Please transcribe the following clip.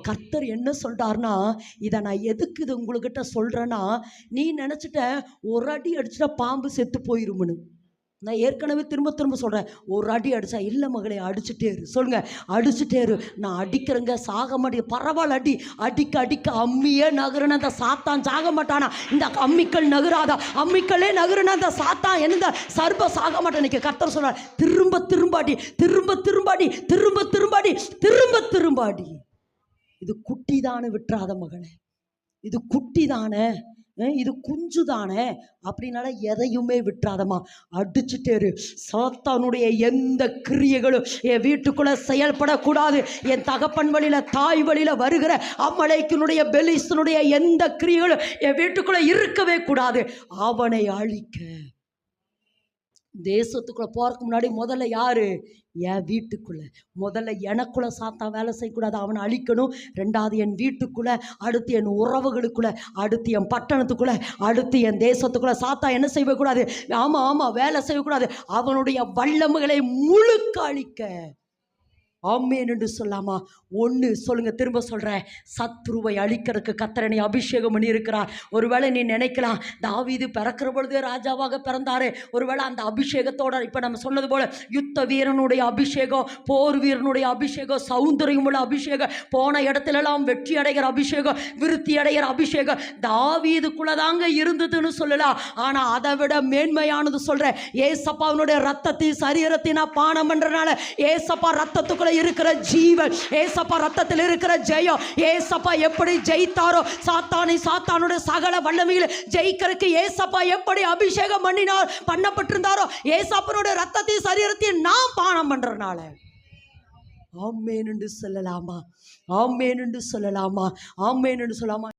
கர்த்தர் என்ன சொல்றாருன்னா, இதை நான் எதுக்கு இது உங்ககிட்ட சொல்றேன்னா, நீ நினைச்சிட்ட ஒரு அடி அடிச்சுட்டா பாம்பு செத்து போயிருமுன்னு. நான் ஏற்கனவே திரும்ப திரும்ப சொல்கிறேன், ஒரு அடி அடித்தா இல்லை மகளே, அடிச்சுட்டே இரு. சொல்லுங்க, அடிச்சுட்டே இரு. நான் அடிக்கிறேங்க, சாக மாட்டேன், பரவாயில்ல அடி. அடிக்க அடிக்க அம்மியே நகருன அந்த சாத்தான் சாக மாட்டானா? இந்த அம்மிக்கல் நகராதா? அம்மிக்கல்லே நகருன அந்த சாத்தான் என்ன சர்ப சாக மாட்டான். இன்னைக்கு கர்த்தர் சொல்றார், திரும்ப திரும்பாடி, திரும்ப திரும்பாடி, திரும்ப திரும்பாடி, திரும்ப திரும்பாடி. இது குட்டி தானே, விட்டுறாத மகளே, இது குட்டி தானே, இது குஞ்சு தானே, அப்படின்னால எதையுமே விட்டுறாதம்மா, அடிச்சுட்டேரு. சாத்தானுடைய எந்த கிரியைகளும் என் வீட்டுக்குள்ள செயல்படக்கூடாது. என் தகப்பன் வழியில, தாய் வழியில வருகிற அமலேக்கினுடைய பெலிஸ்தனுடைய எந்த கிரியைகளும் என் வீட்டுக்குள்ள இருக்கவே கூடாது. அவனை அழிக்க தேசத்துக்குள்ள போறதுக்கு முன்னாடி முதல்ல யாரு? என் வீட்டுக்குள்ள முதல்ல எனக்குள்ள சாத்தான் வேலை செய்யக்கூடாது, அவனை அழிக்கணும். ரெண்டாவது என் வீட்டுக்குள்ள, அடுத்து என் உறவுகளுக்குள்ள, அடுத்து என் பட்டணத்துக்குள்ள, அடுத்து என் தேசத்துக்குள்ள சாத்தான் என்ன செய்யக்கூடாது? ஆமா வேலை செய்யக்கூடாது. அவனுடைய வல்லமைகளை முழுக்க அழிக்க. ஆமேன் என்று சொல்லாமா? ஒன்று சொல்லுங்க, திரும்ப சொல்கிறேன், சத்ருவை அழிக்கிறதுக்கு கர்த்தரை அபிஷேகம் பண்ணி இருக்கிறார். ஒருவேளை நீ நினைக்கலாம், தாவீது பிறக்கிற பொழுதே ராஜாவாக பிறந்தாரு, ஒருவேளை அந்த அபிஷேகத்தோட இப்போ நம்ம சொன்னது போல யுத்த வீரனுடைய அபிஷேகம், போர் வீரனுடைய அபிஷேகம், சௌந்தரியம் உள்ள அபிஷேகம், போன இடத்துலலாம் வெற்றி அடைகிற அபிஷேகம், விருத்தி அடைகிற அபிஷேகம் தாவீதுக்குள்ளதாங்க இருந்ததுன்னு சொல்லலாம். ஆனால் அதை விட மேன்மையானது சொல்கிறேன், ஏசப்பாவினுடைய ரத்தத்தின் சரீரத்தினா பானம் பண்றதுனால ஏசப்பா ரத்தத்துக்குள்ள இருக்கிற ஜீவன், ஏசப்பா ரத்தத்தில் இருக்கிற ஜெயம், ஏசப்பா எப்படி ஜெயித்தாரோ சாத்தானுடைய சகல வல்லமைகளை ஜெயிக்கிறதுக்கு ஏசப்பா எப்படி அபிஷேகம் பண்ணப்பட்டிருந்தாரோ, ஏசப்பாவுடைய ரத்தத்தையும் சரீரத்தையும் நாம் பானம் பண்றதுனால. ஆமென் என்று சொல்லலாமா? ஆமென் என்று சொல்லலாமா? ஆமென் என்று சொல்லாமா?